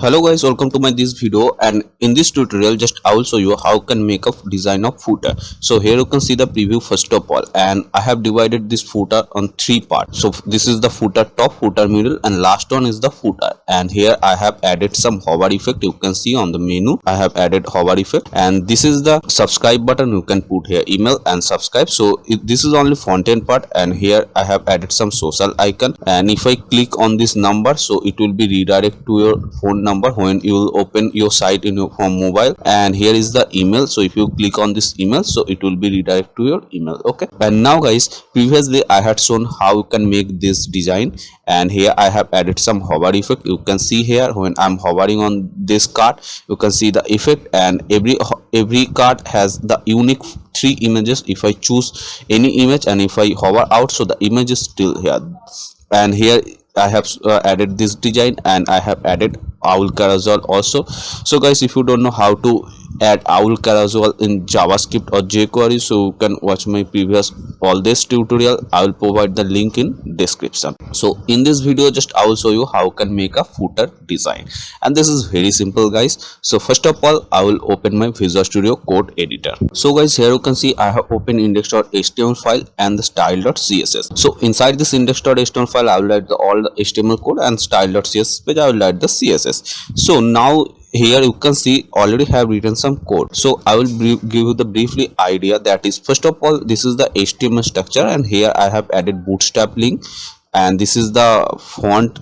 Hello guys, welcome to my this video, and in this tutorial just I will show you how can make a design of footer. So here you can see the preview first of all, and I have divided this footer on three parts. So this is the footer top, footer middle, and last one is the footer. And here I have added some hover effect. You can see on the menu I have added hover effect, and this is the subscribe button. You can put here email and subscribe. So this is only front end part, and here I have added some social icon, and if I click on this number, so it will be redirect to your phone number when you will open your site in your from mobile. And here is the email, so if you click on this email, so it will be redirect to your email. Okay, and now guys, previously I had shown how you can make this design, and here I have added some hover effect. You can see here when I'm hovering on this card, you can see the effect, and every card has the unique three images. If I choose any image and if I hover out, so the image is still here. And here I have added this design, and I have added owl carousel also. So guys, if you don't know how to add owl carousel in JavaScript or jQuery, so you can watch my previous all this tutorial. I will provide the link in description. So in this video just I will show you how can make a footer design, and this is very simple guys. So first of all, I will open my Visual Studio Code editor. So guys, here you can see I have opened index.html file and the style.css. so inside this index.html file I will write all the HTML code, and style.css page I will write the CSS. So now here you can see already have written some code. So I will give you the briefly idea. That is, first of all, this is the HTML structure, and here I have added bootstrap link, and this is the font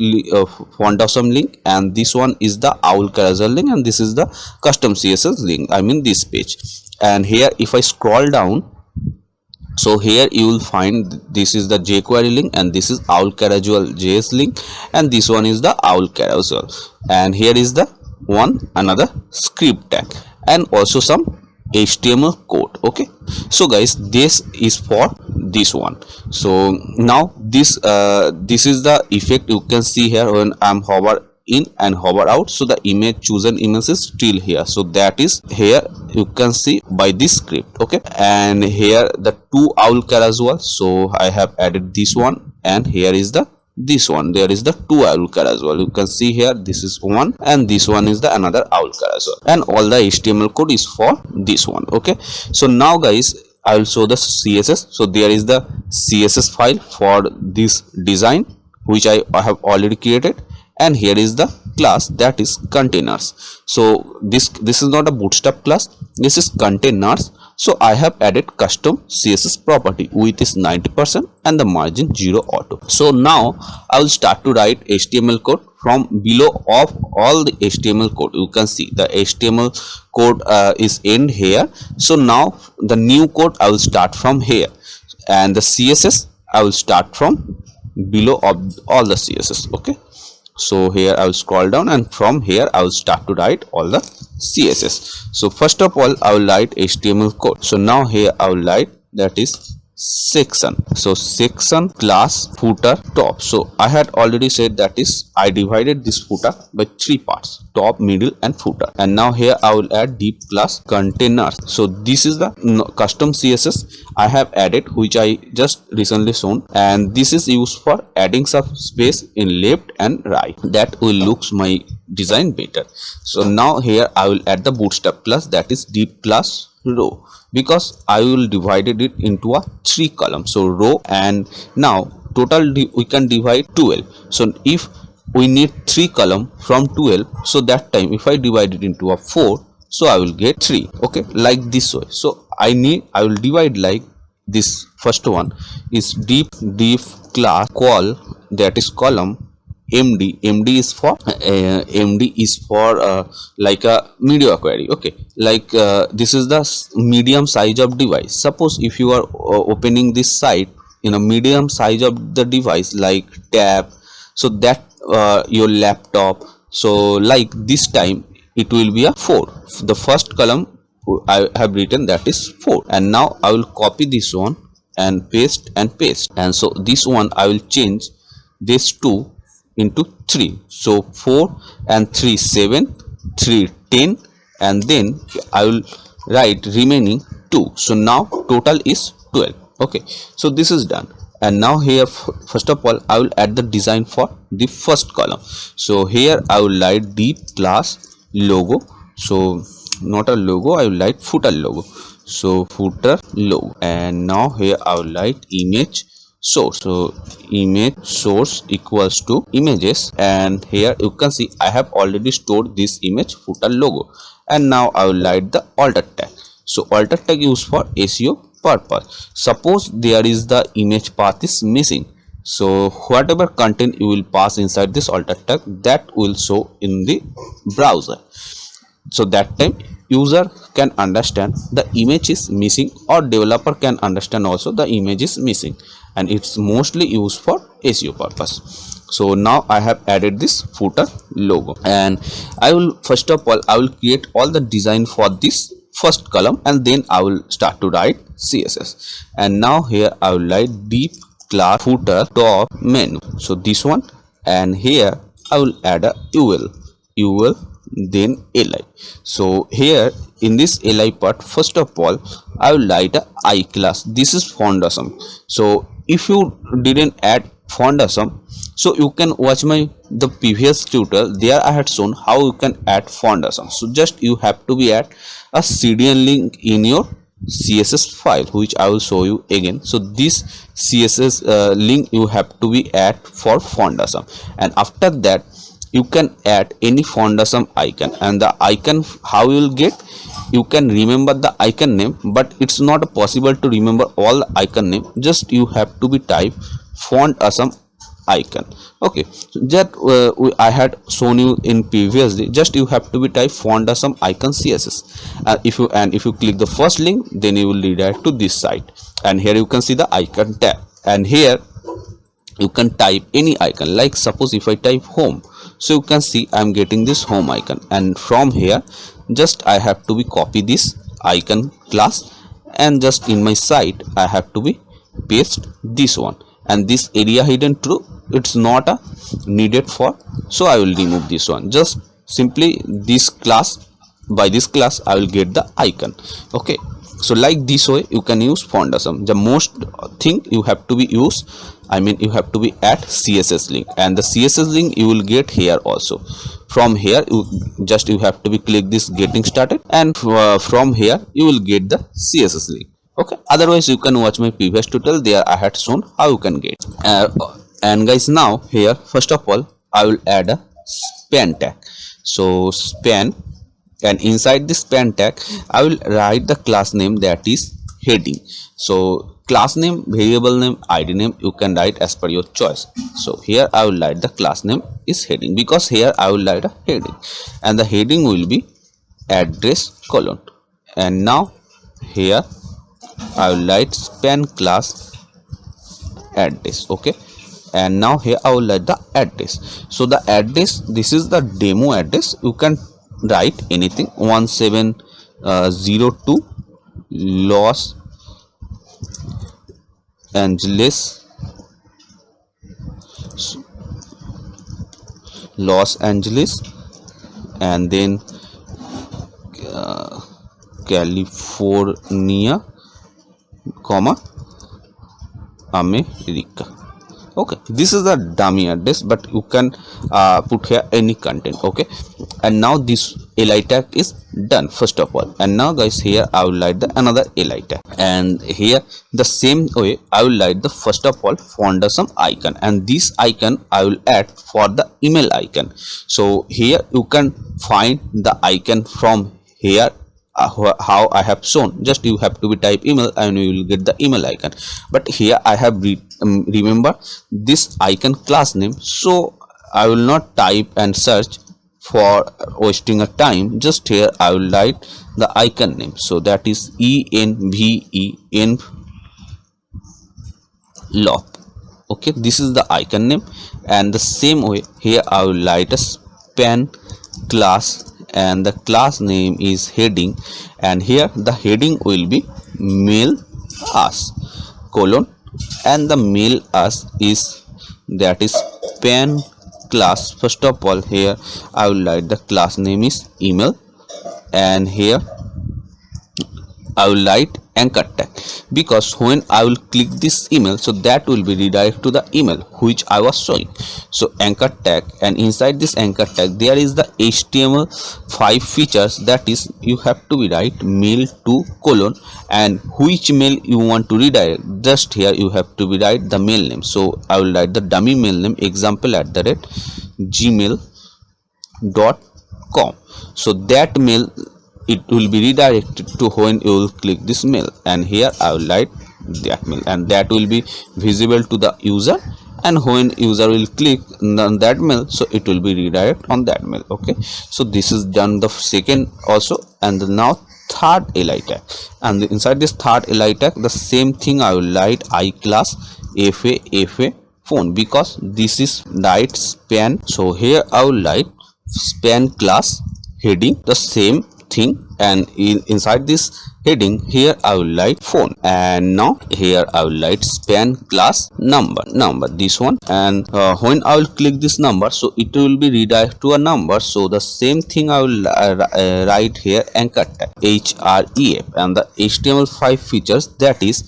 awesome link, and this one is the owl carousel link, and this is the custom CSS link, I mean this page. And here if I scroll down, so here you will find this is the jQuery link, and this is owl carousel JS link, and this one is the owl carousel, and here is the another script tag, and also some HTML code. Okay, so guys, this is for this one. So now this is the effect. You can see here when I'm hover in and hover out, so the image chosen image is still here. So that is here you can see by this script. Okay, and here the two owl carousel, so I have added this one, and here is the this one. There is the two owl carousel. You can see here this is one, and this one is the another owl carousel, and all the HTML code is for this one. Okay, so now guys, I will show the CSS. So there is the CSS file for this design which I have already created, and here is the class, that is containers. So this is not a bootstrap class, this is containers. So I have added custom CSS property, width is 90% and the margin 0 auto. So now I will start to write HTML code. From below of all the HTML code, you can see the HTML code is end here. So now the new code I will start from here, and the CSS I will start from below of all the CSS. Okay, so here I will scroll down, and from here I will start to write all the CSS. So first of all, I will write HTML code. So now here I will write, that is section. So section class footer top. So I had already said, that is I divided this footer by three parts: top, middle and footer. And now here I will add div class containers. So this is the custom CSS I have added, which I just recently shown, and this is used for adding some space in left and right. That will looks my design better. So now here I will add the bootstrap class, that is div class row, because I will divided it into a three column. So row, and now total we can divide 12. So if we need three column from 12, so that time if I divide it into a 4, so I will get 3. Okay, like this way. So I will divide like this. First one is div class call, that is column MD is for like a media query. Okay, like this is the medium size of device. Suppose if you are opening this site in a medium size of the device, like tab, so that your laptop, so like this time it will be a 4. The first column I have written, that is 4, and now I will copy this one and paste, and so this one I will change this 2 into 3. So 4 and 3 7, 3 10, and then I will write remaining 2. So now total is 12. Okay, so this is done. And now here first of all I will add the design for the first column. So here I will write deep class logo. So not a logo, I will write footer logo. So footer logo. And now here I will write image source. So image source equals to images, and here you can see I have already stored this image footer logo. And now I will write the alter tag. So alter tag used for SEO purpose. Suppose there is the image path is missing, so whatever content you will pass inside this alter tag, that will show in the browser. So that time user can understand the image is missing, or developer can understand also the image is missing, and it's mostly used for SEO purpose. So now I have added this footer logo, and I will first of all I will create all the design for this first column, and then I will start to write CSS. And now here I will write deep class footer top menu, so this one. And here I will add a UL then li. So here in this li part, first of all I will write a I class. This is Foundation. So if you didn't add Foundation, so you can watch the previous tutorial. There I had shown how you can add Foundation. So just you have to be add a CDN link in your CSS file, which I will show you again. So this CSS link you have to be add for Foundation, and after that you can add any Foundation icon. And the icon, how you will get, you can remember the icon name, but it's not possible to remember all the icon name. Just you have to be type Foundation icon. Okay, so that I had shown you in previously. Just you have to be type Foundation icon CSS. If you click the first link, then you will redirect to this site, and here you can see the icon tab, and here you can type any icon. Like suppose if I type home, so you can see I'm getting this home icon, and from here just I have to be copy this icon class, and just in my site I have to be paste this one. And this area hidden true, it's not a needed for, so I will remove this one. Just simply this class, by this class I will get the icon. Okay, so like this way you can use Foundation. The most thing you have to be use, you have to be at CSS link, and the CSS link you will get here also. From here you have to be click this getting started, and from here you will get the CSS link. Okay, otherwise you can watch my previous tutorial. There I had shown how you can get. And guys, now here first of all I will add a span tag. So span, and inside this span tag I will write the class name, that is heading. So class name, variable name, id name you can write as per your choice. So here I will write the class name is heading, because here I will write a heading, and the heading will be address colon. And now here I will write span class address. Okay, and now here I will write the address. So the address, this is the demo address. You can write anything, 1702 Los Angeles, and then California, America. Okay, this is the dummy address, but you can put here any content. Okay, and now this li tag is done first of all. And now guys, here I will write the another li tag, and here the same way I will write the first of all Foundation icon, and this icon I will add for the email icon. So here you can find the icon from here, how I have shown. Just you have to be type email and you will get the email icon. But here I have remember this icon class name, so I will not type and search for wasting a time. Just here I will write the icon name, so that is ENVEN lop. Okay, this is the icon name, and the same way here I will write a span class, and the class name is heading, and here the heading will be mail us colon, and the mail us is, that is span class. First of all here I will write the class name is email, and here I will write anchor tag, because when I will click this email, so that will be redirect to the email which I was showing. So anchor tag, and inside this anchor tag there is the HTML5 features, that is you have to be write mail to colon, and which mail you want to redirect, just here you have to be write the mail name. So I will write the dummy mail name example@gmail.com. so that mail, it will be redirected to when you will click this mail, and here I will write that mail, and that will be visible to the user, and when user will click on that mail, so it will be redirect on that mail. Okay, so this is done the second also, and now third li tag, and inside this third li tag the same thing I will write iClass fa phone, because this is write span. So here I will write span class heading, the same thing, and inside this heading here I will write phone, and now here I will write span class number this one, and when I will click this number, so it will be redirect to a number. So the same thing I will write here anchor tag href, and the HTML5 features, that is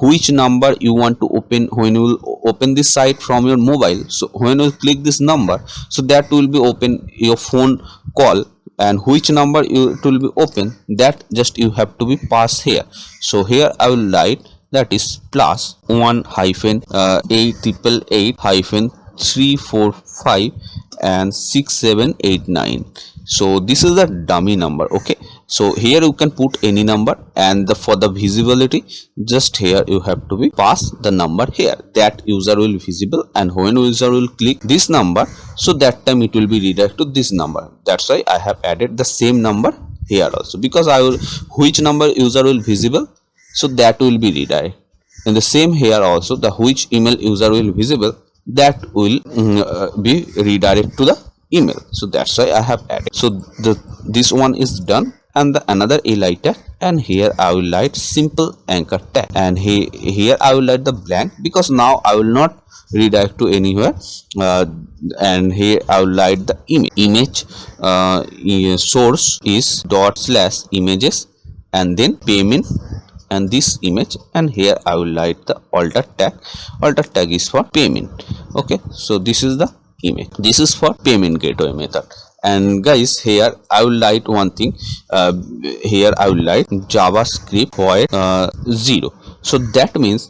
which number you want to open when you will open this site from your mobile. So when you click this number, so that will be open your phone call, and which number it will be open, that just you have to be pass here. So here I will write, that is plus 1 hyphen 8888 hyphen 345 and 6789. so this is the dummy number. Okay, so here you can put any number, and for the visibility, just here you have to be pass the number here, that user will visible, and when user will click this number, so that time it will be redirect to this number. That's why I have added the same number here also, because I will which number user will visible, so that will be redirect. And the same here also, the which email user will visible, that will be redirect to the email. So that's why I have added. So this one is done, and the another li tag, and here I will write simple anchor tag, and here I will write the blank, because now I will not redirect to anywhere, and here I will write the image source is /images, and then payment, and this image, and here I will write the alter tag is for payment. Okay, so this is the image, this is for payment gateway method. And guys, here I will write one thing, here I will write JavaScript void 0. So that means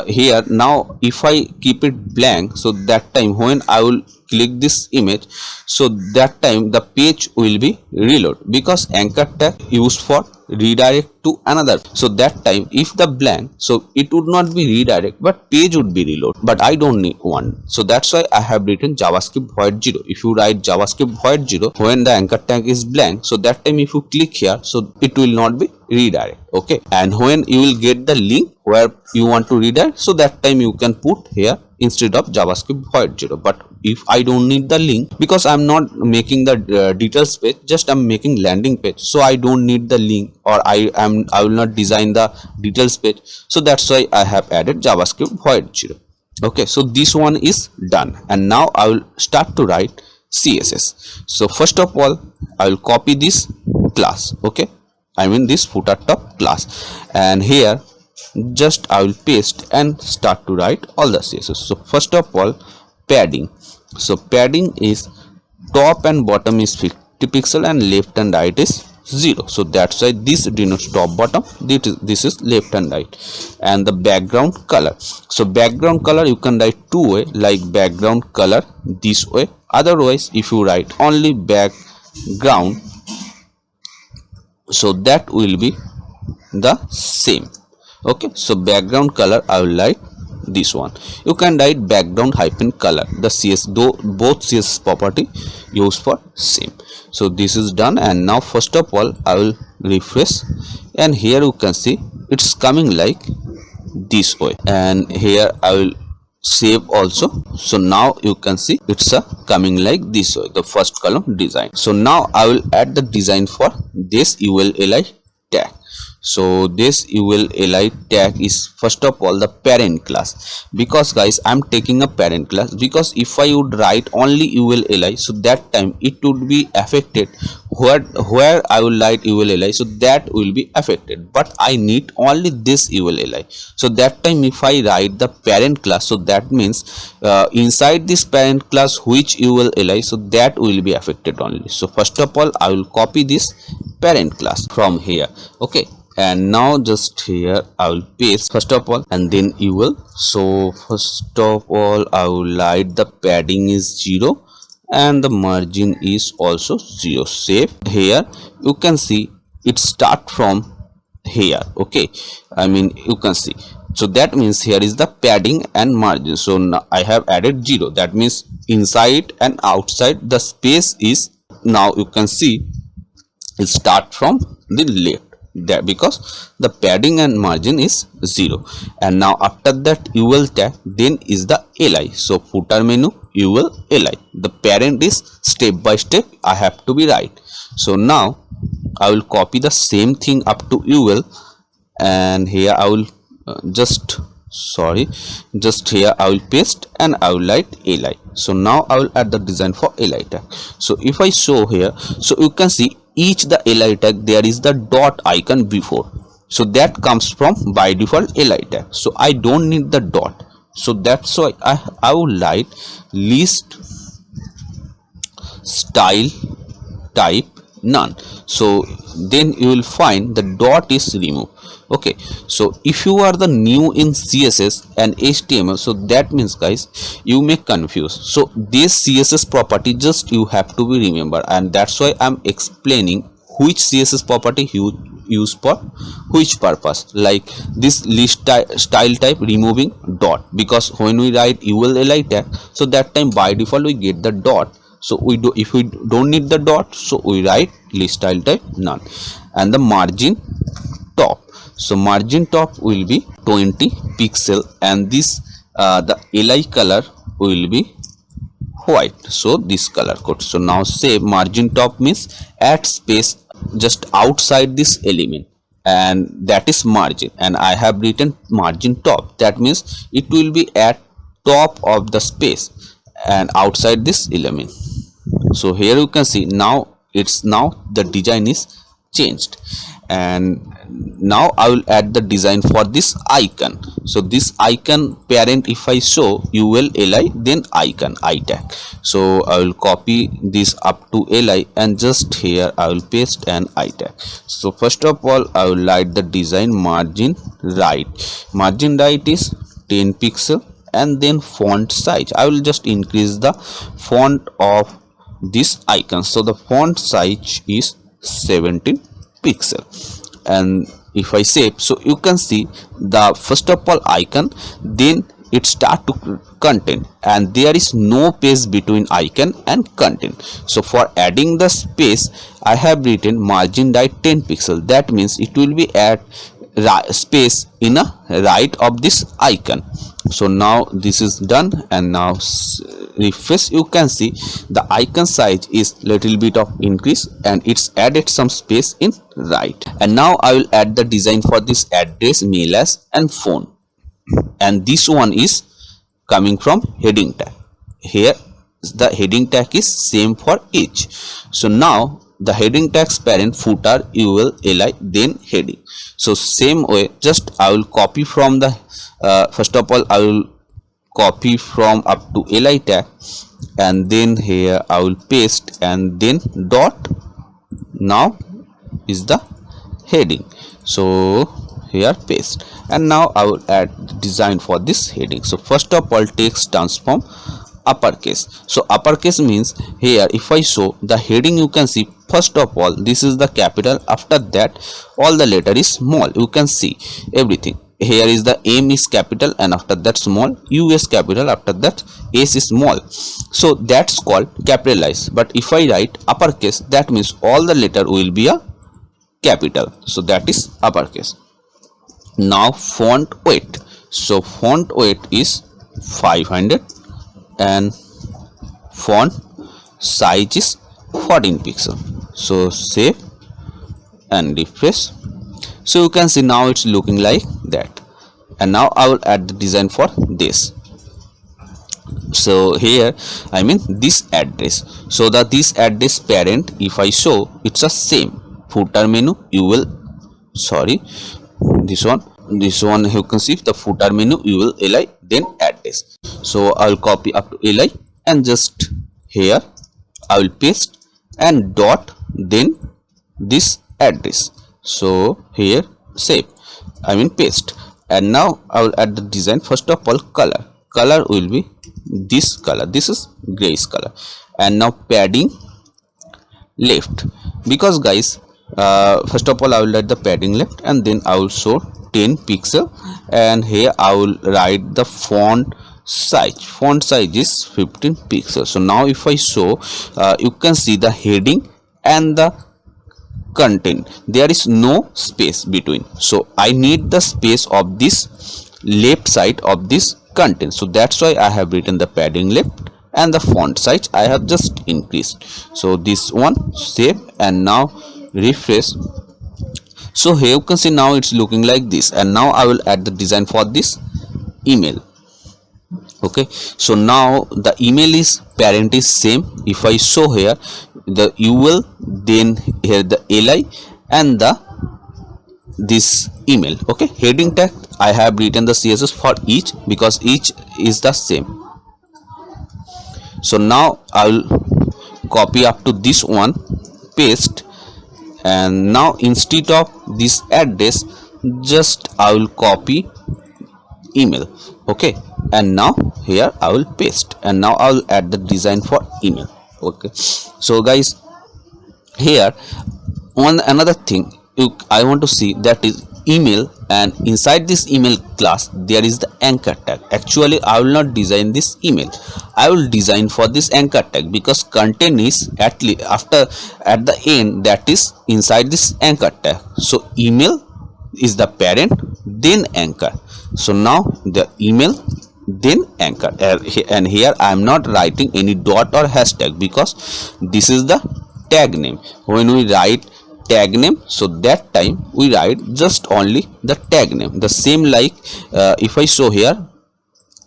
here now if I keep it blank, so that time when I will click this image, so that time the page will be reload, because anchor tag used for redirect to another. So that time if the blank, so it would not be redirect, but page would be reload, but I don't need one. So that's why I have written JavaScript void 0. If you write JavaScript void 0 when the anchor tag is blank, so that time if you click here, so it will not be redirect. Okay, and when you will get the link where you want to redirect, so that time you can put here instead of JavaScript void 0. But if I don't need the link, because I'm not making the details page, just I'm making landing page, so I don't need the link, or I will not design the details page. So that's why I have added JavaScript void 0. Okay, so this one is done, and now I will start to write CSS. So first of all, I will copy this class. Okay, I mean this footer top class, and here just I will paste and start to write all the CSS. So first of all, padding. So padding is top and bottom is 50 pixel, and left and right is 0. So that's why this denotes top bottom, this is left and right. And the background color, so background color you can write two way, like background color this way. Otherwise if you write only background, so that will be the same. Okay, so background color I will write this one. You can write background hyphen color, the both CSS property used for same. So this is done, and now first of all I will refresh, and here you can see it's coming like this way, and here I will save also. So now you can see it's coming like this way, the first column design. So now I will add the design for this ULLI tag. So this ULLI tag is first of all the parent class, because guys I'm taking a parent class, because if I would write only ULLI, so that time it would be affected where I will write ULLI, so that will be affected, but I need only this ULLI. So that time if I write the parent class, so that means inside this parent class which ULLI, so that will be affected only. So first of all I will copy this parent class from here. Okay, and now just here I will paste first of all, and then you will. So first of all I will write the padding is 0 and the margin is also 0. Save. Here you can see it start from here. Okay, I mean you can see, so that means here is the padding and margin. So now I have added 0, that means inside and outside the space is, now you can see it start from the left, that because the padding and margin is 0. And now after that UL tag, then is the li. So footer menu UL li, the parent is step by step I have to be right. So now I will copy the same thing up to UL, and here I will just here I will paste and I will write li. So now I will add the design for li tag. So if I show here, so you can see each the li tag there is the dot icon before, so that comes from by default li tag. So I don't need the dot, so that's why I will write list style type none. So then you will find the dot is removed. Okay, so if you are the new in CSS and HTML, so that means guys you may confuse. So this CSS property just you have to be remember, and that's why I'm explaining which CSS property you use for which purpose. Like this list style type removing dot, because when we write ULLI tag, so that time by default we get the dot. So we do, if we don't need the dot, so we write list style type none. And the margin top, so margin top will be 20 pixel, and this the li color will be white, so this color code. So now say margin top means add space just outside this element, and that is margin, and I have written margin top, that means it will be at top of the space and outside this element. So here you can see now the design is changed. And now I will add the design for this icon. So this icon parent, if I show ULLI, then icon I tag. So I will copy this up to li, and just here I will paste an I tag. So first of all I will write the design margin right. Margin right is 10 pixel, and then font size I will just increase the font of this icon. So the font size is 17 pixel. And if I save, so you can see the first of all icon, then it start to content, and there is no space between icon and content. So for adding the space I have written margin right 10 pixel, that means it will be add space in a right of this icon. So now this is done, and now refresh, you can see the icon size is little bit of increase, and it's added some space in right. And now I will add the design for this address, mail as and phone, and this one is coming from heading tag. Here the heading tag is same for each. So now the heading tags parent footer ULLI, then heading. So same way, just I will copy from the first of all I will copy from up to li tag, and then here I will paste, and then dot now is the heading. So here paste, and now I will add design for this heading. So first of all text transform uppercase. So uppercase means here if I show the heading, you can see first of all this is the capital, after that all the letter is small. You can see everything. Here is the M is capital, and after that small, U is capital, after that S is small. So that's called capitalized. But if I write uppercase, that means all the letter will be a capital. So that is uppercase. Now font weight. So font weight is 500, and font size is 14 pixel. So save and refresh. So you can see now it's looking like that. And now I will add the design for this. So here I mean this address, so that this address parent, if I show, it's a same footer menu. You will, sorry, this one you can see the footer menu, you will li then address. So I will copy up to li and just here I will paste and dot then this address. So here save, I mean paste, and now I will add the design. First of all, color will be this color, this is grayish color. And now padding left, because guys first of all I will write the padding left and then I will show 10 pixel, and here I will write the font size is 15 pixels. So now if I show, you can see the heading and the content, there is no space between, so I need the space of this left side of this content. So that's why I have written the padding left, and the font size I have just increased. So this one save, and now refresh. So here you can see now it's looking like this. And now I will add the design for this email. Okay, so now the email is parent is same. If I show here the UL, then here the li and the this email. Okay, heading tag I have written the CSS for each, because each is the same. So now I will copy up to this one, paste, and now instead of this address just I will copy email. Okay, and now here I will paste, and now I will add the design for email. Okay, so guys here one another thing I want to see, that is email, and inside this email class there is the anchor tag. Actually I will not design this email, I will design for this anchor tag, because content is at the end, that is inside this anchor tag. So email is the parent, then anchor. So now the email then anchor, and here I am not writing any dot or hashtag, because this is the tag name. When we write tag name, so that time we write just only the tag name, the same like if I show here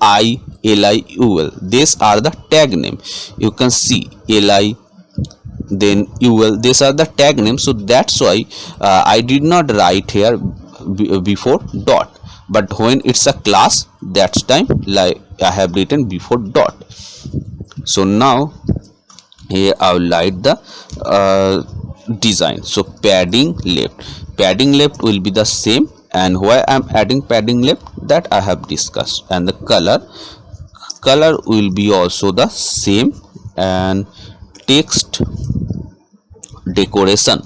I li ul, these are the tag name. You can see li then ul, these are the tag name. So that's why I did not write here before dot, but when it's a class, that's time like I have written before dot. So now here I will write the design. So padding left will be the same, and why I am adding padding left, that I have discussed. And the color will be also the same, and text decoration,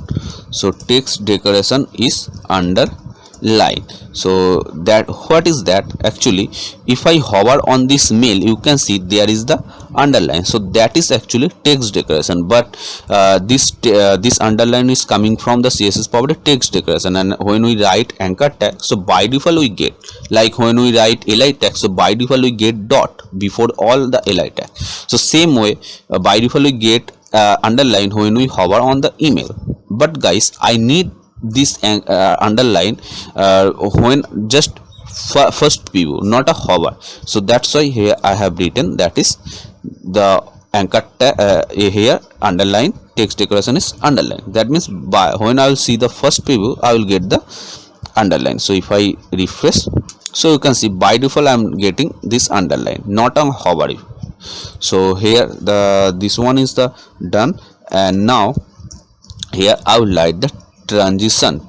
so text decoration is underline. So that, what is that? Actually if I hover on this mail, you can see there is the underline, so that is actually text decoration. But this underline is coming from the CSS property text decoration. And when we write anchor tag, so by default we get, like when we write li tag, so by default we get dot before all the li tag. So same way by default we get underline when we hover on the email. But guys I need this underline when just first view, not a hover. So that's why here I have written, that is the anchor here underline text decoration is underline. That means by when I will see the first preview, I will get the underline. So if I refresh, so you can see by default I am getting this underline, not on hover. So here this one is the done. And now here I will write the transition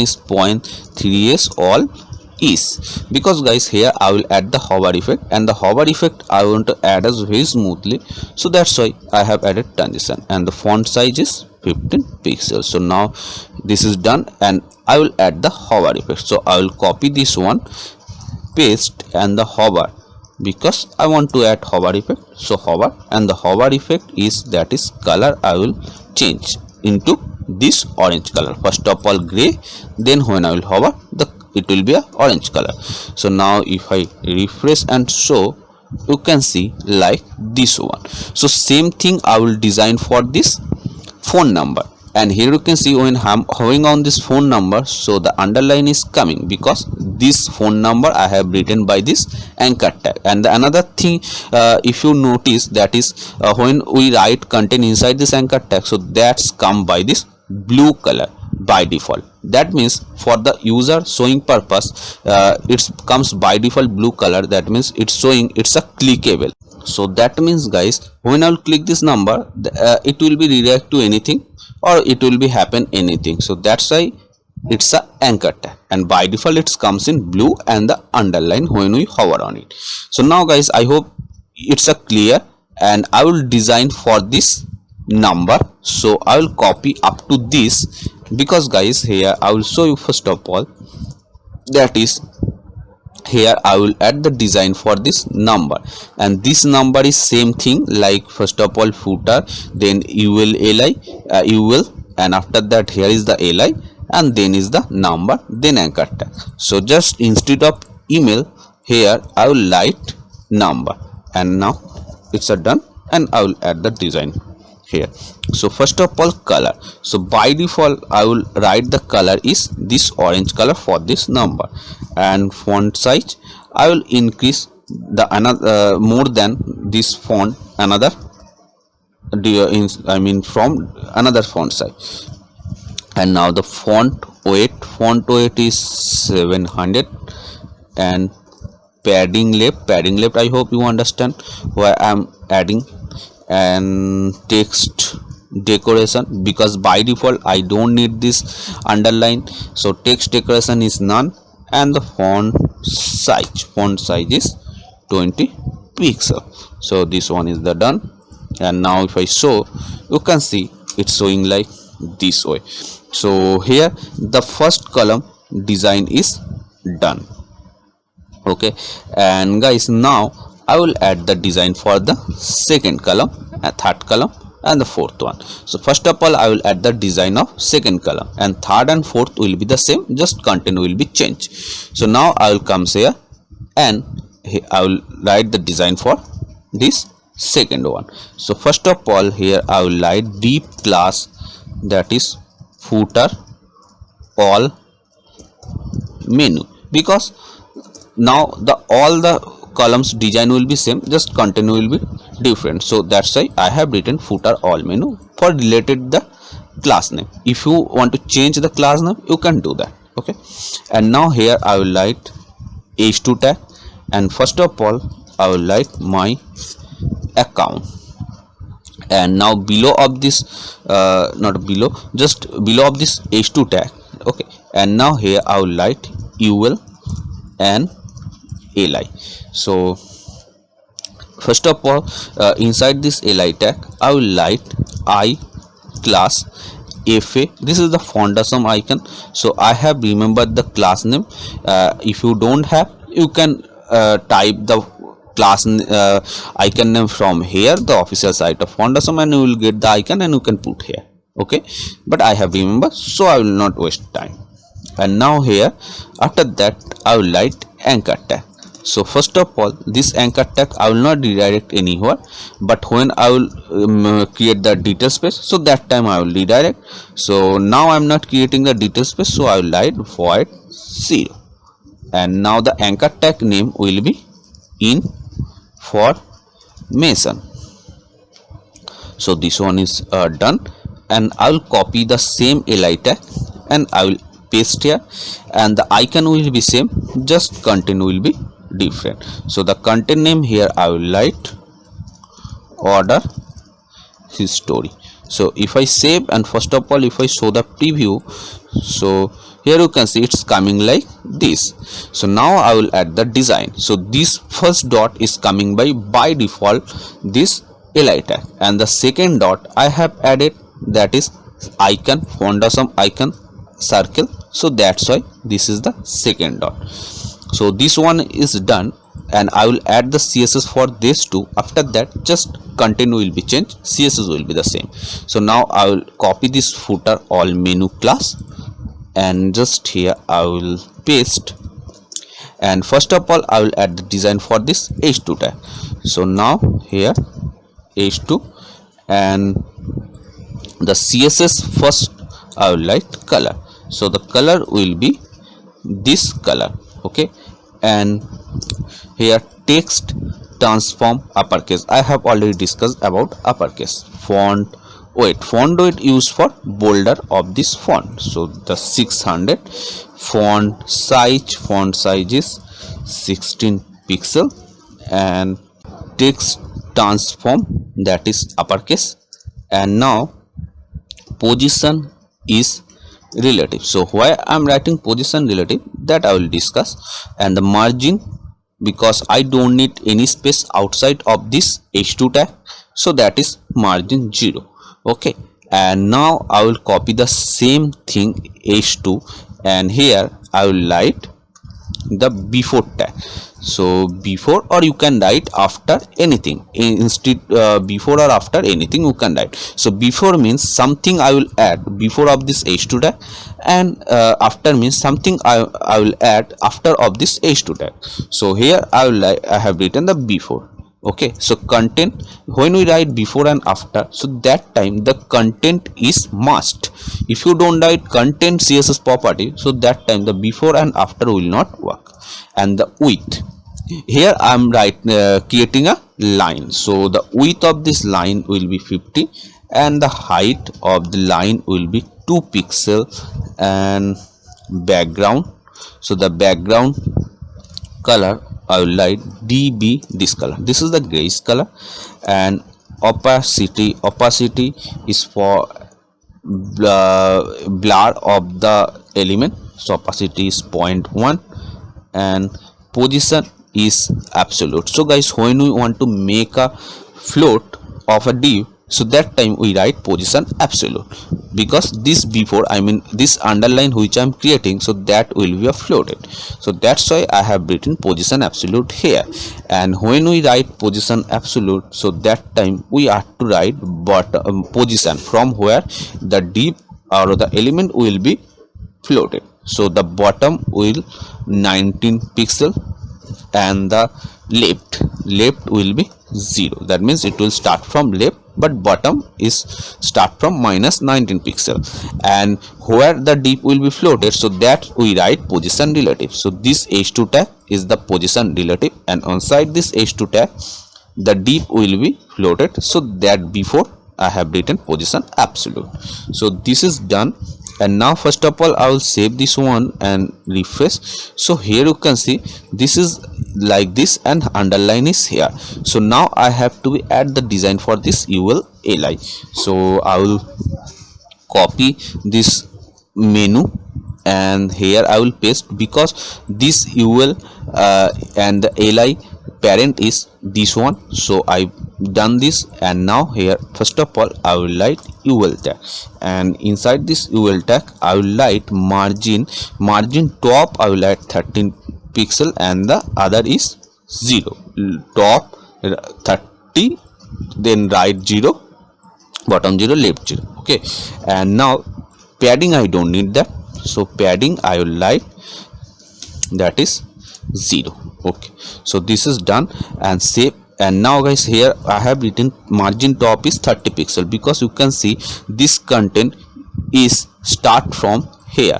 is 0.3s all is, because guys here I will add the hover effect, and the hover effect I want to add as very smoothly. So that's why I have added transition, and the font size is 15 pixels. So now this is done, and I will add the hover effect. So I will copy this one, paste, and the hover, because I want to add hover effect. So hover, and the hover effect is, that is color I will change into this orange color. First of all gray, then when I will hover, it will be a orange color. So now if I refresh and show, you can see like this one. So same thing I will design for this phone number, and here you can see when I'm hovering on this phone number, so the underline is coming because this phone number I have written by this anchor tag. And the another thing, if you notice, that is when we write content inside this anchor tag, so that's come by this blue color by default. That means for the user showing purpose, it comes by default blue color. That means it's showing it's a clickable. So that means guys, when I'll click this number, it will be redirect to anything or it will be happen anything. So that's why it's a anchor tag, and by default it comes in blue and the underline when we hover on it. So now guys, I hope it's a clear, and I will design for this number. So I will copy up to this, because guys here I will show you first of all, that is here I will add the design for this number, and this number is same thing like first of all footer, then UL, and after that here is the li, and then is the number, then anchor tag. So just instead of email, here I will write number, and now it's a done, and I will add the design here. So first of all color, so by default I will write the color is this orange color for this number, and font size I will increase the another more than this font another from another font size. And now the font weight is 700, and padding left I hope you understand why I'm adding, and text decoration, because by default I don't need this underline, so text decoration is none, and the font size is 20 pixel. So this one is the done, and now if I show, you can see it's showing like this way. So here the first column design is done. Okay, and guys, now I will add the design for the second column, and third column, and the fourth one. So first of all I will add the design of second column, and third and fourth will be the same, just content will be changed. So now I will come here, and I will write the design for this second one. So first of all here I will write deep class, that is footer all menu, because now all the columns design will be same, just content will be different. So that's why I have written footer all menu for related the class name. If you want to change the class name, you can do that. Okay, and now here I will write h2 tag, and first of all I will write my account, and now below of this not below, just below of this h2 tag. Okay, and now here I will write ul and li. So first of all inside this li tag I will write I class fa. This is the font awesome icon, so I have remembered the class name. If you don't have, you can type the class icon name from here, the official site of Font Awesome, and you will get the icon and you can put here. Okay, but I have remembered, so I will not waste time. And now here after that I will write anchor tag. So first of all this anchor tag I will not redirect anywhere, but when I will create the detail space, so that time I will redirect. So now I am not creating the detail space, so I will write void 0, and now the anchor tag name will be information. So this one is done, and I will copy the same li tag and I will paste here, and the icon will be same, just content will be different. So the content name here I will write order history. So if I save, and first of all if I show the preview, so here you can see it's coming like this. So now I will add the design. So this first dot is coming by default this li tag, and the second dot I have added, that is icon, Font Awesome icon circle. So that's why this is the second dot. So this one is done, and I will add the css for this two. After that just content will be changed, css will be the same. So now I will copy this footer all menu class, and just here I will paste, and first of all I will add the design for this h2 tag. So now here h2, and the CSS first I will write color. So the color will be this color. Okay, and here text transform uppercase. I have already discussed about uppercase. Font weight used for bolder of this font. So the 600. Font size is 16 pixel, and text transform, that is uppercase. And now position is relative. So why I'm writing position relative, that I will discuss. And the margin, because I don't need any space outside of this h2 tag, so that is margin 0. Okay, and now I will copy the same thing h2, and here I will write the before tag. So before, or you can write after anything. Instead before or after anything you can write. So before means something I will add before of this h2 tag, and after means something I will add after of this h2 tag. So here I have written the before. Okay, so content, when we write before and after, so that time the content is must. If you don't write content CSS property, so that time the before and after will not work. And the width, here I am creating a line. So the width of this line will be 50, and the height of the line will be 2 pixel. And background, so the background color I will write DB, this color. This is the grayish color. And opacity is for blur of the element. So opacity is 0.1, and position is absolute. So guys, when we want to make a float of a div, so that time we write position absolute, because this before, I mean this underline which I am creating, so that will be a floated. So that's why I have written position absolute here. And when we write position absolute, so that time we have to write bottom position, from where the div or the element will be floated. So the bottom will 19 pixel, and the left will be 0. That means it will start from left, but bottom is start from minus 19 pixel. And where the div will be floated, so that we write position relative. So this h2 tag is the position relative, and on side this h2 tag the div will be floated. So that before I have written position absolute. So this is done. And now first of all I will save this one and refresh. So here you can see this is like this, and underline is here. So now I have to add the design for this UL li. So I will copy this menu, and here I will paste, because this UL and the li parent is this one. So I done this, and now here first of all I will write UL tag, and inside this UL tag I will write margin top I will write 13 pixel, and the other is 0. Top 30, then right 0, bottom 0, left 0. Okay, and now padding I don't need that, so padding I will write that is 0. Okay, so this is done, and save. And now guys, here I have written margin top is 30 pixel, because you can see this content is start from here.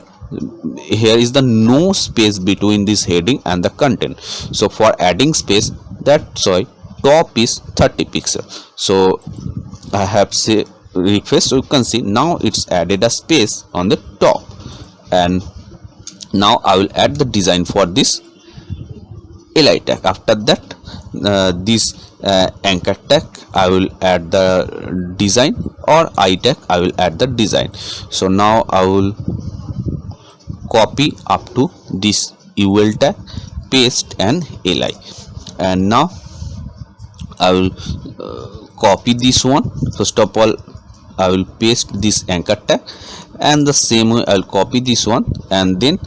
Here is the no space between this heading and the content. So for adding space, that's why top is 30 pixel. So I have say refresh, so you can see now it's added a space on the top. And now I will add the design for this li tag. After that this anchor tag I will add the design, or I tag I will add the design. So now I will copy up to this UL tag, paste and li, and now I will copy this one. First of all I will paste this anchor tag, and the same way I will copy this one, and then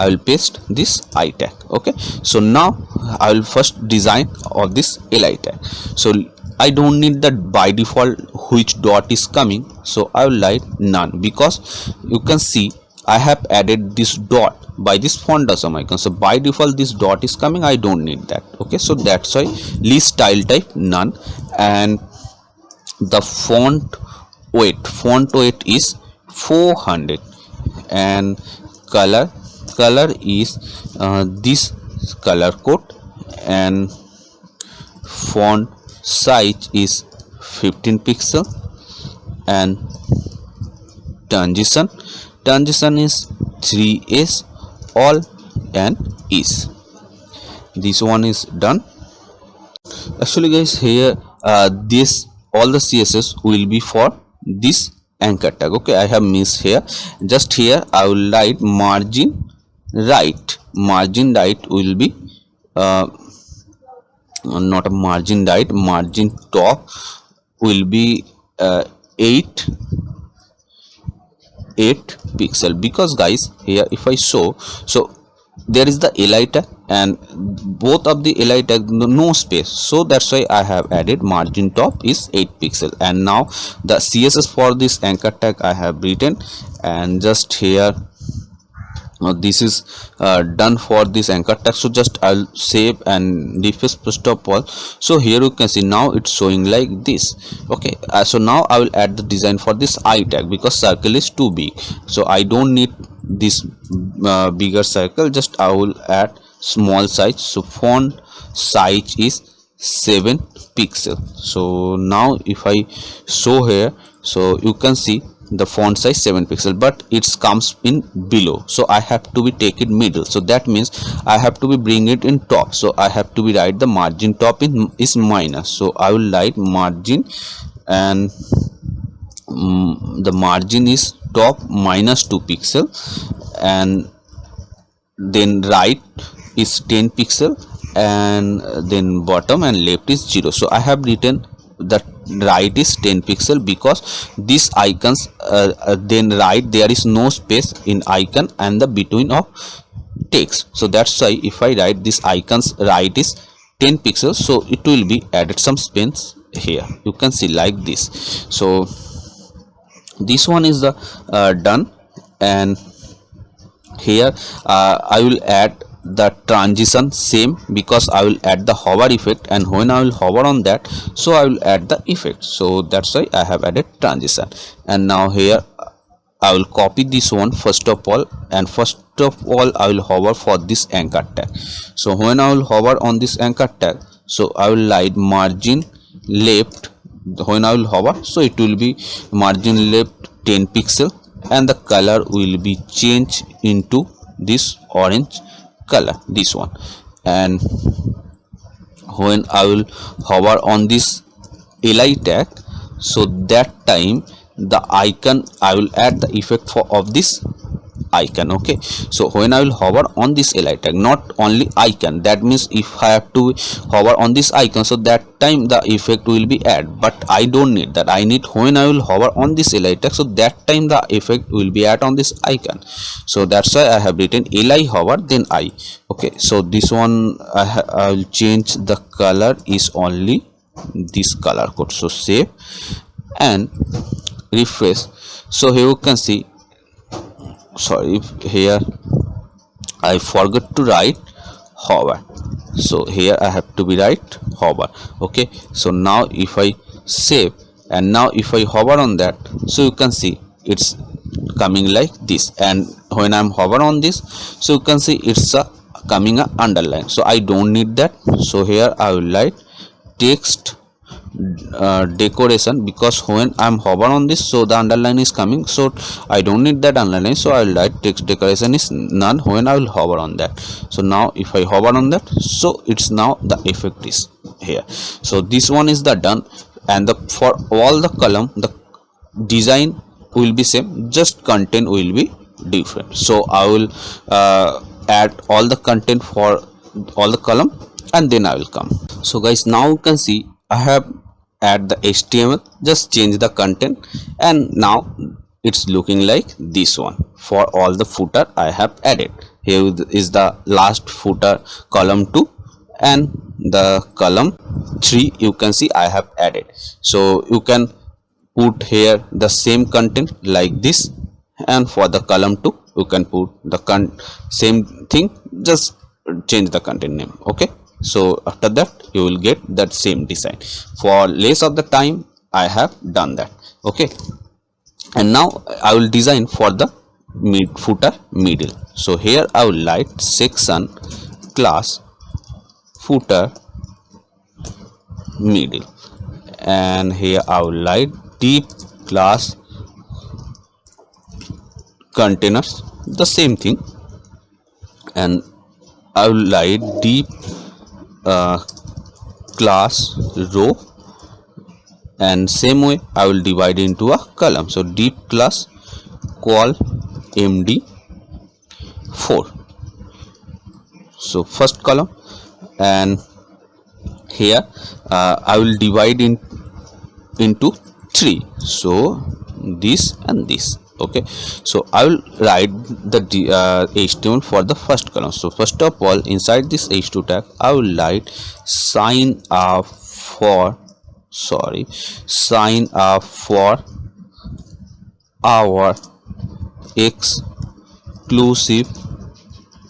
I will paste this I tag. Okay, so now I will first design of this li tag. So I don't need that by default which dot is coming, so I will write none, because you can see I have added this dot by this font awesome icon. So by default this dot is coming, I don't need that. Okay, so that's why list style type none, and the font weight, font weight is 400, and color is this color code, and font size is 15 pixel, and transition is 3s all and is. This one is done. Actually guys, here this all the css will be for this anchor tag. Okay, I have missed here. Just here I will write margin right will be uh, not a margin right, margin top will be 8 pixel, because guys here if I show, so there is the li tag and both of the li tag no space, so that's why I have added margin top is 8 pixel. And now the css for this anchor tag I have written, and just here this is done for this anchor tag. So just I'll save and refresh first of all. So here you can see now it's showing like this. Okay, so now I will add the design for this I tag, because circle is too big, so I don't need this bigger circle. Just I will add small size, so font size is 7 pixel. So now if I show here, so you can see the font size 7 pixel, but it comes in below, so I have to be take it middle, so that means I have to be bring it in top, so I have to be write the margin top in is minus, so I will write margin, and the margin is top minus 2 pixel, and then right is 10 pixel, and then bottom and left is 0. So I have written that right is 10 pixel because these icons then right there is no space in icon and the between of text, so that's why if I write this icons right is 10 pixels, so it will be added some space here, you can see like this. So this one is the done, and here I will add the transition same, because I will add the hover effect, and when I will hover on that, so I will add the effect, so that's why I have added transition. And now here I will copy this one first of all, and first of all I will hover for this anchor tag. So when I will hover on this anchor tag, so I will write margin left. When I will hover, so it will be margin left 10 pixel, and the color will be changed into this orange color, this one. And when I will hover on this li tag, so that time the icon I will add the effect for of this icon. Okay, so when I will hover on this li tag, not only icon, that means if I have to hover on this icon, so that time the effect will be add, but I don't need that. I need when I will hover on this li tag, so that time the effect will be add on this icon, so that's why I have written li hover then I. Okay, so this one I will change the color is only this color code, so save and refresh. So here you can see, sorry, here I forgot to write hover, so here I have to be write hover. Okay, so now if I save, and now if I hover on that, so you can see it's coming like this, and when I'm hover on this, so you can see it's coming a underline, so I don't need that. So here I will write text decoration, because when I'm hover on this, so the underline is coming, so I don't need that underline, so I will write text decoration is none when I will hover on that. So now if I hover on that, so it's now the effect is here. So this one is the done, and the for all the column the design will be same, just content will be different. So I will add all the content for all the column, and then I will come. So guys, now you can see I have add the HTML, just change the content, and now it's looking like this one for all the footer I have added. Here is the last footer column 2, and the column 3 you can see I have added. So you can put here the same content like this, and for the column 2 you can put the same thing, just change the content name. Okay, so after that you will get that same design. For less of the time I have done that. Okay. And now I will design for the footer middle. So here I will write section class footer middle, and here I will write deep class containers, the same thing, and I will write deep class row, and same way I will divide into a column. So deep class call md4, so first column, and here I will divide into 3, so this and this. Okay, so I will write the HTML for the first column. So first of all, inside this h2 tag I will write sign up for our exclusive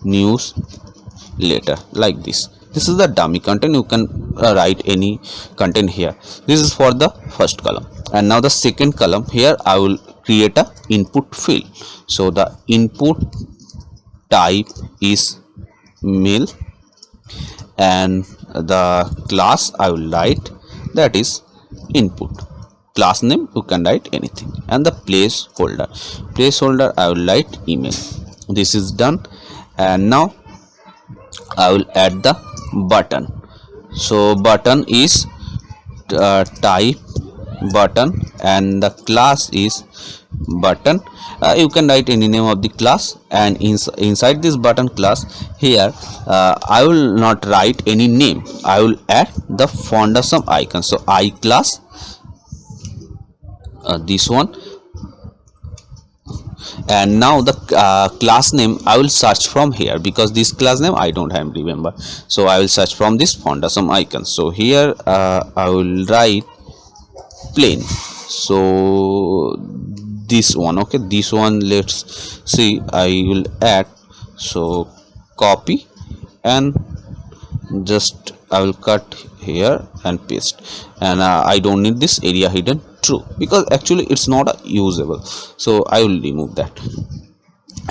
newsletter, like this. This is the dummy content. You can write any content here. This is for the first column. And now the second column, here I will create a input field. So the input type is mail, and the class I will write, that is input. Class name you can write anything, and the placeholder I will write email. This is done. And now I will add the button. So button is type button, and the class is button. You can write any name of the class, and inside this button class, here I will not write any name. I will add the Foundation icon. So I class, this one, and now the class name I will search from here, because this class name I don't have remember. So I will search from this Foundation icon. So here I will write plain. So this one, okay, this one, let's see, I will add. So copy, and just I will cut here and paste, and I don't need this area hidden true, because actually it's not usable, so I will remove that.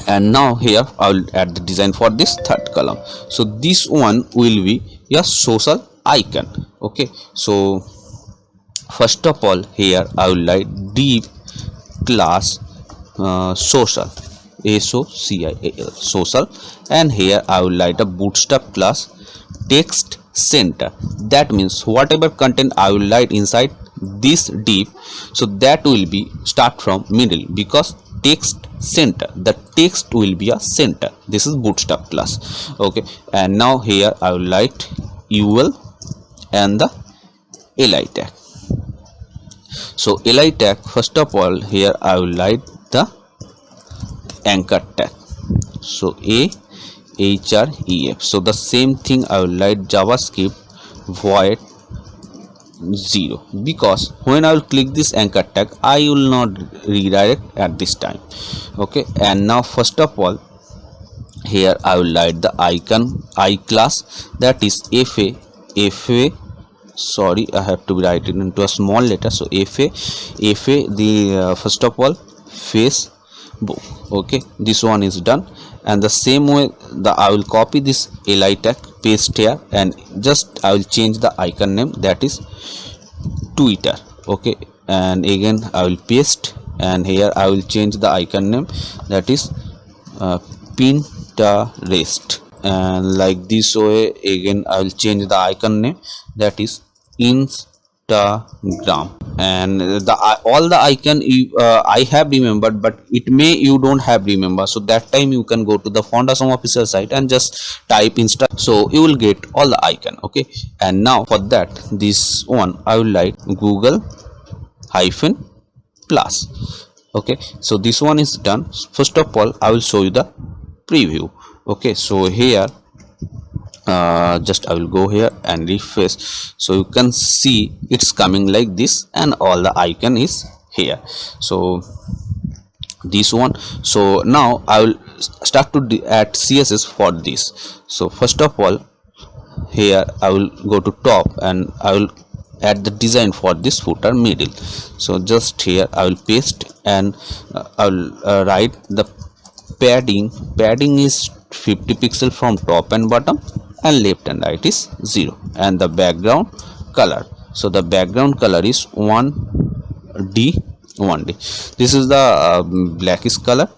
And now here I will add the design for this third column. So this one will be a social icon. Okay, so first of all, here I will write deep class social, social, social, and here I will write a bootstrap class text center. That means whatever content I will write inside this div, so that will be start from middle, because text center, the text will be a center. This is bootstrap class. Okay, and now here I will write ul and the li tag. So li tag, first of all, here I will write the anchor tag. So href. So the same thing I will write JavaScript void 0, because when I will click this anchor tag, I will not redirect at this time. Okay, and now first of all, here I will write the icon I class, that is fa. Sorry, I have to write it into a small letter. So fa the first of all Facebook. Okay, this one is done. And the same way, I will copy this li tag, paste here, and just I will change the icon name, that is Twitter. Okay, and again I will paste, and here I will change the icon name, that is Pinterest. And like this way, again I will change the icon name, that is Instagram. And all the icon I have remembered, but it may you don't have remember, so that time you can go to the Foundation official site and just type Insta, so you will get all the icon. Okay, and now for that, this one I will write Google hyphen plus. Okay, so this one is done. First of all, I will show you the preview. Okay, so here just I will go here and refresh, so you can see it's coming like this, and all the icon is here. So this one, so now I will start to add CSS for this. So first of all, here I will go to top, and I will add the design for this footer middle. So just here I will paste, and I will write the padding is 50 pixel from top and bottom, and left and right is 0, and the background color, so the background color is 1D. This is the blackish color.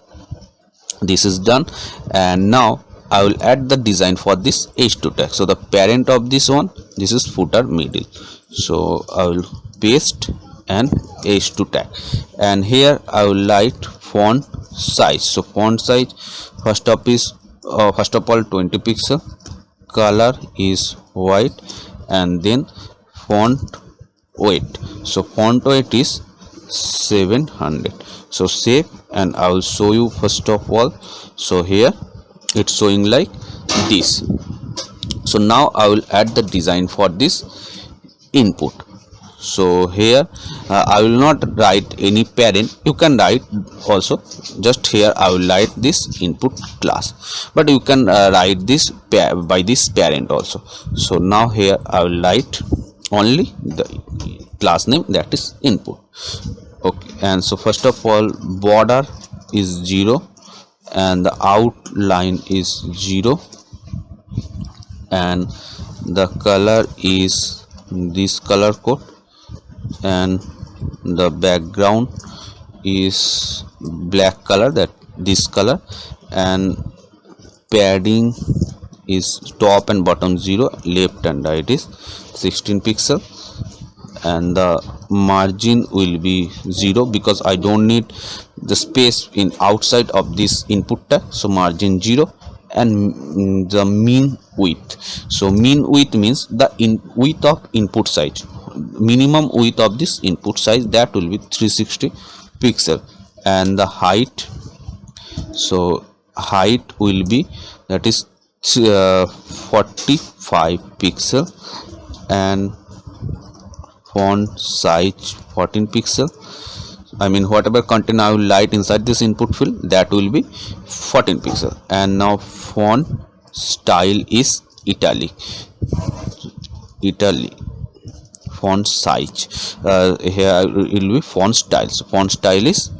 This is done, and now I will add the design for this h2 tag. So the parent of this one, this is footer middle, so I will paste an h2 tag, and here I will write font size. So font size first of all 20 pixel, color is white, and then font weight, so font weight is 700. So save, and I will show you first of all. So here it's showing like this. So now I will add the design for this input. So here I will not write any parent, you can write also, just here I will write this input class, but you can write this by this parent also. So now here I will write only the class name, that is input. Okay, and so first of all border is 0, and the outline is 0, and the color is this color code, and the background is black color, that this color, and padding is top and bottom 0, left and right is 16 pixel, and the margin will be 0 because I don't need the space in outside of this input tag, so margin 0, and the mean width. So mean width means the width of input size, minimum width of this input size, that will be 360 pixel, and the height, so height will be, that is 45 pixel, and font size 14 pixel. I mean whatever content I will write inside this input field, that will be 14 pixel. And now font style is italic. Font size, here it will be font style, so font style is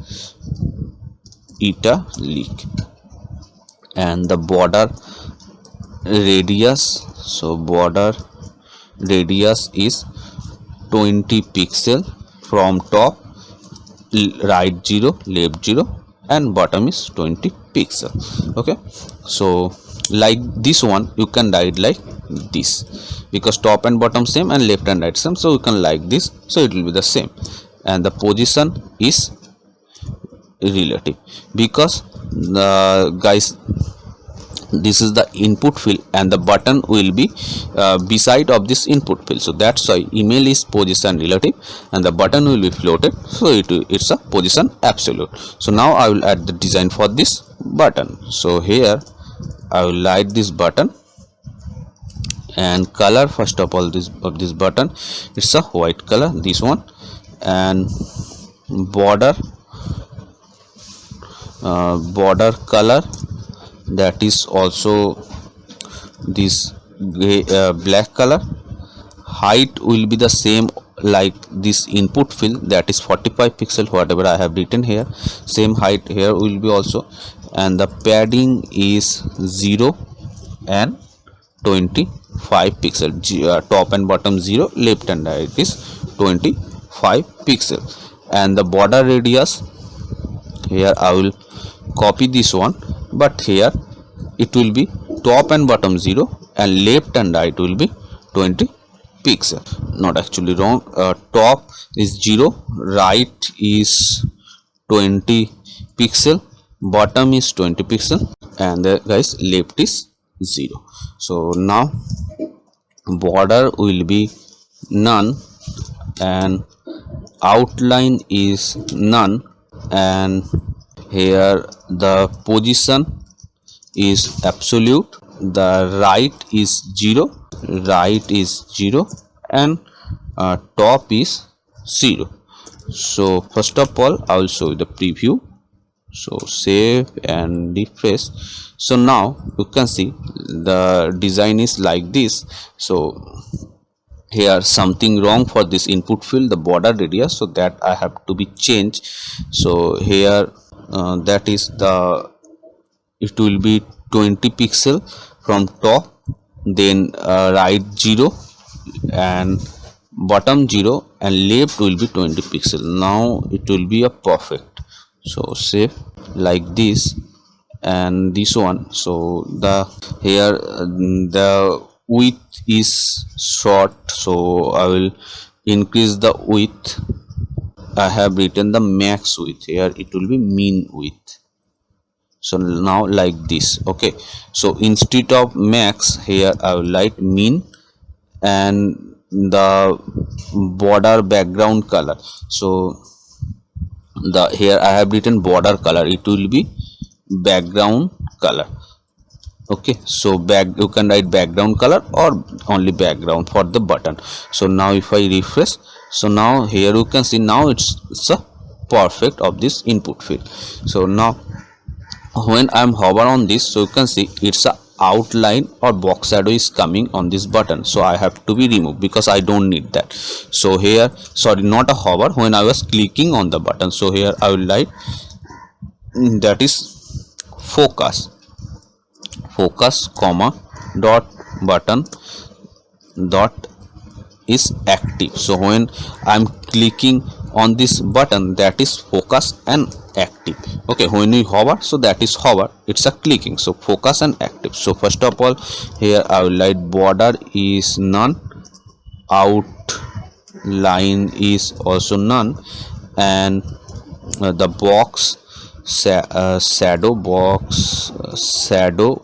italic. And the border radius, so border radius is 20 pixel from top, right 0, left 0, and bottom is 20 pixel. Okay, so like this one you can write like this, because top and bottom same and left and right same, so you can like this, so it will be the same. And the position is relative, because the guys, this is the input field and the button will be beside of this input field, so that's why email is position relative and the button will be floated, so it's a position absolute. So now I will add the design for this button. So here I will write this button, and color first of all this button, it's a white color, this one, and border color, that is also this gray, black color. Height will be the same like this input field, that is 45 pixel, whatever I have written here, same height here will be also. And the padding is 0 and 25 pixel, top and bottom 0, left and right is 25 pixel. And the border radius, here I will copy this one, but here it will be top and bottom 0 and left and right will be 20 pixel. Not actually wrong, top is 0, right is 20 pixel, bottom is 20 pixel, and guys left is 0. So now border will be none, and outline is none, and here the position is absolute, the right is 0, and top is 0. So first of all I will show you the preview, so save and refresh. So now you can see the design is like this. So here something wrong for this input field, the border radius, so that I have to be changed. So here that is the, it will be 20 pixel from top, then right 0 and bottom 0 and left will be 20 pixel. Now it will be a perfect. So save like this, and this one, so the here the width is short, so I will increase the width. I have written the max width, here it will be mean width. So now like this. Okay, so instead of max, here I will write mean, and the border background color, so the here I have written border color, it will be background color. Okay, so you can write background color or only background for the button. So now if I refresh, so now here you can see, now it's a perfect of this input field. So now when I'm hover on this, so you can see it's a outline or box shadow is coming on this button, so I have to be removed because I don't need that. So here, sorry, not a hover, when I was clicking on the button, so here I will write that is focus comma dot button dot is active. So when I'm clicking on this button, that is focus and active. Okay, when we hover, so that is hover, it's a clicking, so focus and active. So first of all, here I will write border is none, outline is also none, and the box shadow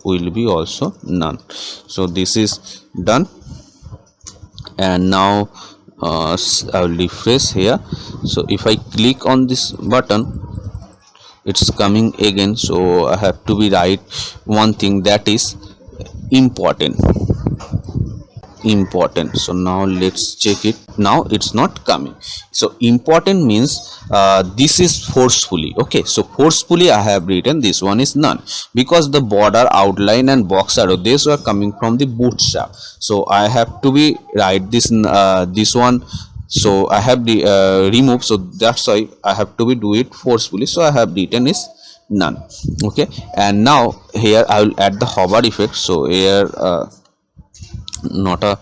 will be also none. So this is done, and now I will refresh here. So if I click on this button, it's coming again. So I have to be write one thing, that is important. So now let's check it. Now it's not coming. So important means this is forcefully. Okay, so forcefully I have written this one is none, because the border, outline and box shadow, these were coming from the bootstrap. So I have to be write this this one, so I have the remove, so that's why I have to be do it forcefully. So I have written is none. Okay, and now here I will add the hover effect. So here not a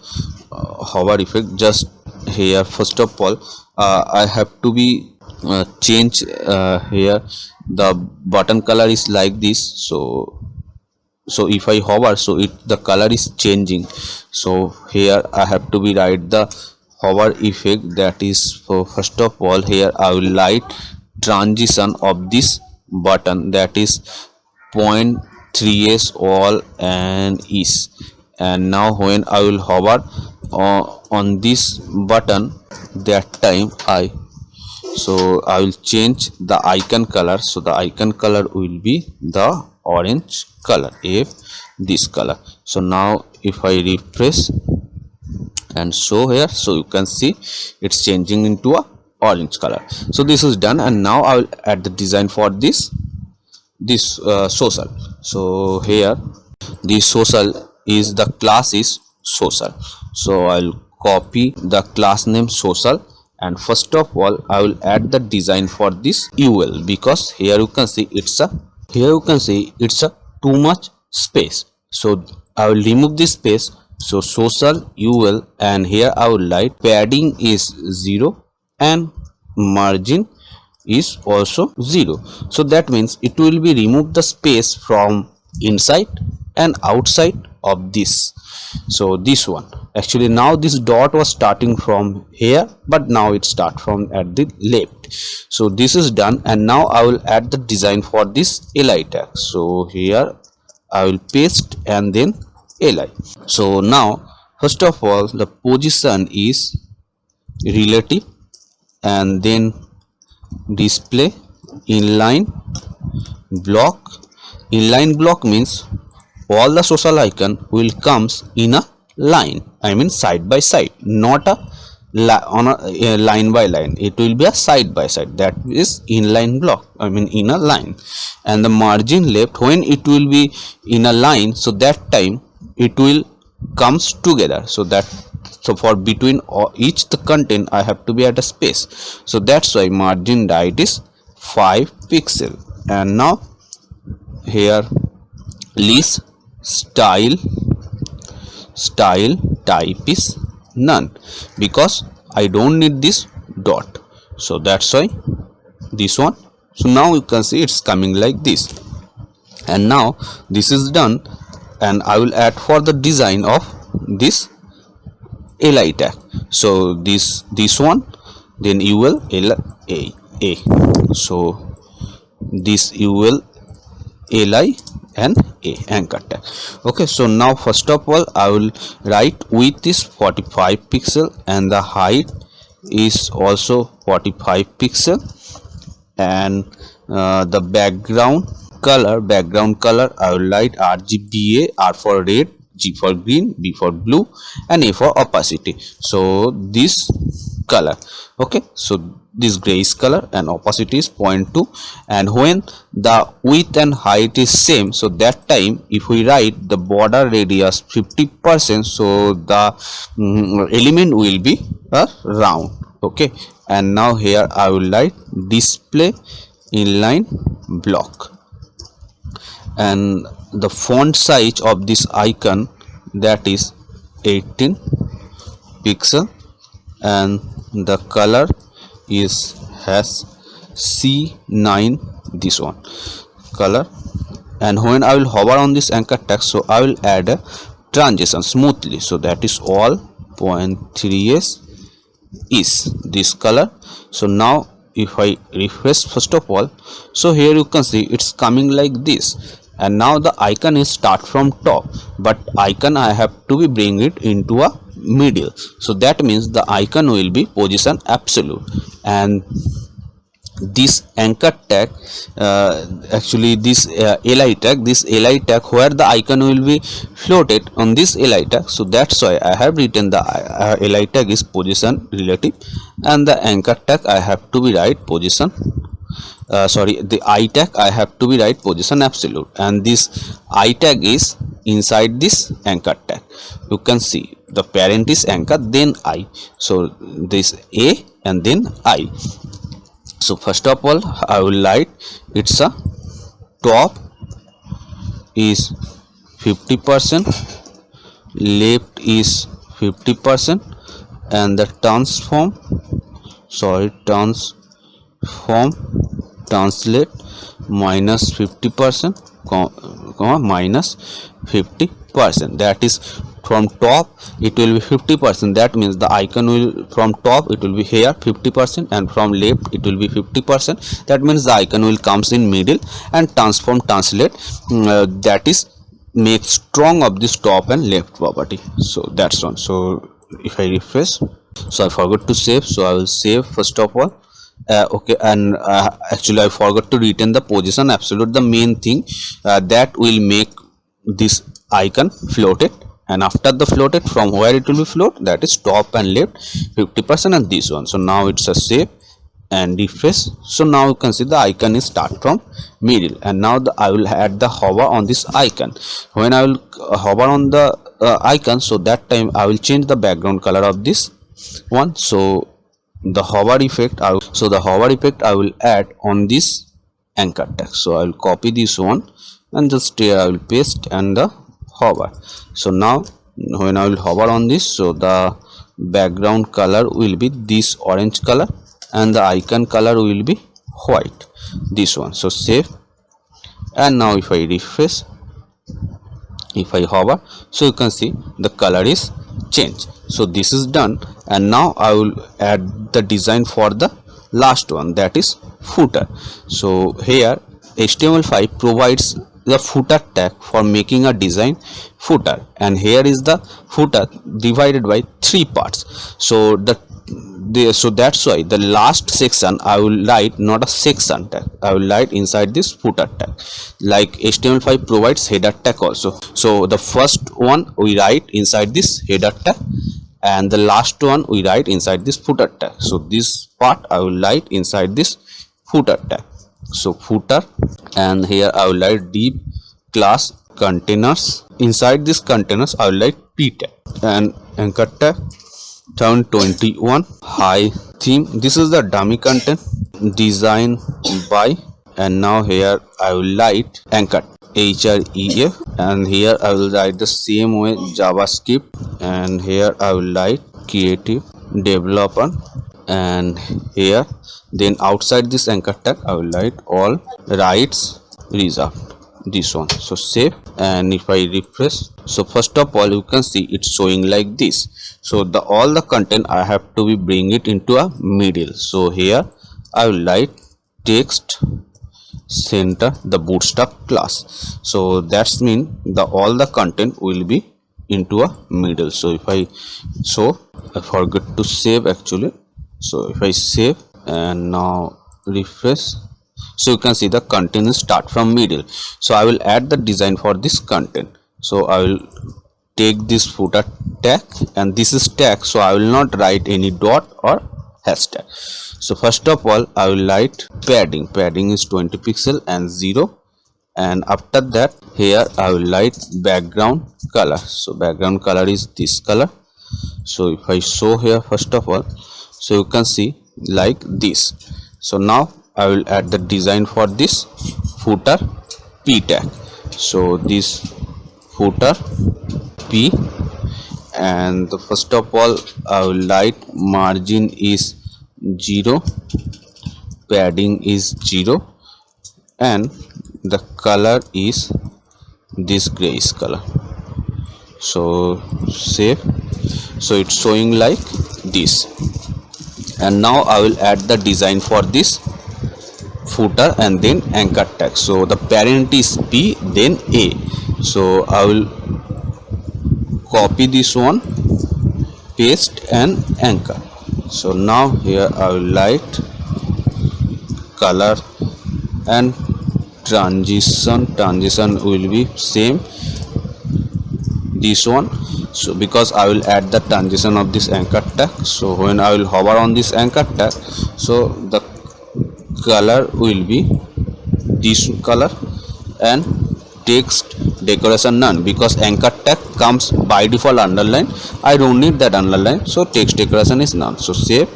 hover effect, just here first of all I have to be change here the button color is like this. So if I hover, so the color is changing. So here I have to be write the hover effect, that is for first of all here I will write transition of this button, that is 0.3s all and is. And now when I will hover on this button, that time I will change the icon color. So the icon color will be the orange color, if this color. So now if I refresh and show here, so you can see it's changing into a orange color. So this is done, and now I will add the design for this social. So here this social is the class is social. So I'll copy the class name social, and first of all I will add the design for this UL, because here you can see it's a too much space. So I will remove this space. So social UL, and here I will write padding is 0 and margin is also 0. So that means it will be remove the space from inside and outside of this. So this one, actually now this dot was starting from here, but now it start from at the left. So this is done, and now I will add the design for this li tag. So here I will paste and then li. So now first of all the position is relative, and then display inline block. Inline block means all the social icon will comes in a line, I mean side by side, not a line by line. It will be a side by side, that is inline block, I mean in a line. And the margin left, when it will be in a line, so that time it will comes together. So that So for between each the content I have to be at a space, so that's why margin right is 5 pixel. And now here list style type is none, because I don't need this dot, so that's why this one. So now you can see it's coming like this. And now this is done, and I will add for the design of this li tag. So this one, then you will a, so this you will li and a anchor tag. Okay, so now first of all I will write width is 45 pixel and the height is also 45 pixel, and the background color I will write RGBA, R for red, G for green, B for blue, and A for opacity. So this color, okay, so this grayish color, and opacity is 0.2. And when the width and height is same, so that time if we write the border radius 50%, so the element will be a round. Okay, and now here I will write display inline block, and the font size of this icon, that is 18 pixel, and the color is has C9, this one color. And when I will hover on this anchor text, so I will add a transition smoothly, so that is all 0.3s is this color. So now if I refresh first of all, so here you can see it's coming like this. And now the icon is start from top, but icon I have to be bring it into a middle, so that means the icon will be position absolute. And this anchor tag, actually this li tag where the icon will be floated on this li tag, so that's why I have written the li tag is position relative, and the anchor tag I have to be right position, the I tag I have to be right position absolute, and this I tag is inside this anchor tag. You can see the parent is anchor, then I, so this A and then I. So first of all I will write it's a top is 50%, left is 50%, and the translate minus 50%, minus 50%, that is from top it will be 50%, that means the icon will from top it will be here 50%, and from left it will be 50%, that means the icon will comes in middle. And translate that is make strong of this top and left property, so that's one. So if I refresh, so I forgot to save, so I will save first of all. Okay, and actually I forgot to retain the position absolute, the main thing that will make this icon floated. And after the floated, from where it will be float, that is top and left 50%, and this one. So now it's a save and refresh. So now you can see the icon is start from middle, and now I will add the hover on this icon. When I will hover on the icon, so that time I will change the background color of this one. So the hover effect I will add on this anchor text. So I will copy this one and just here I will paste and the hover. So now when I will hover on this, so the background color will be this orange color and the icon color will be white, this one. So save, and now if I refresh, if I hover, so you can see the color is changed. So this is done, and now I will add the design for the last one, that is footer. So here HTML5 provides the footer tag for making a design footer, and here is the footer divided by 3 parts. So so that's why the last section I will write not a section tag, I will write inside this footer tag, like HTML5 provides header tag also. So the first one we write inside this header tag, and the last one we write inside this footer tag. So this part I will write inside this footer tag. So footer, and here I will write div class containers. Inside this containers I will write p tag, and anchor tag, turn 21, high theme. This is the dummy content designed by, and now here I will write anchor href, and here I will write the same way JavaScript, and here I will write creative developer, and here then outside this anchor tag I will write all rights reserved, this one. So save, and if I refresh, so first of all you can see it's showing like this. So the all the content I have to be bring it into a middle. So here I will write text center the bootstrap class. So that's mean the all the content will be into a middle. So if I forget to save actually. So if I save and now refresh, so you can see the content start from middle. So I will add the design for this content. So I will take this footer tag, and this is tag, so I will not write any dot or hashtag. So first of all I will write padding is 20 pixel and 0, and after that here I will write background color. So background color is this color. So if I show here first of all, so you can see like this. So now I will add the design for this footer p tag. So this footer p, and the first of all I will write margin is 0, padding is 0, and the color is this grayish color. So save. So it's showing like this, and now I will add the design for this footer and then anchor tag. So the parent is p then a. So I will copy this one, paste and anchor. So now here I will write color and transition will be same, this one. So because I will add the transition of this anchor tag, so when I will hover on this anchor tag, so the color will be this color, and text decoration none, because anchor tag comes by default underline. I don't need that underline, so text decoration is none. So save,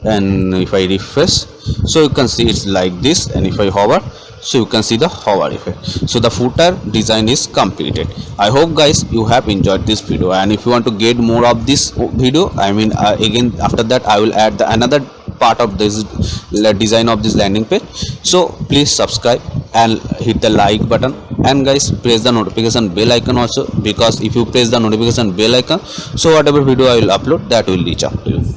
and if I refresh, so you can see it's like this, and if I hover, so you can see the hover effect. So the footer design is completed. I hope guys you have enjoyed this video, and if you want to get more of this video, I mean again after that I will add the another part of this design of this landing page. So please subscribe and hit the like button, and guys press the notification bell icon also, because if you press the notification bell icon, so whatever video I will upload, that will reach out to you.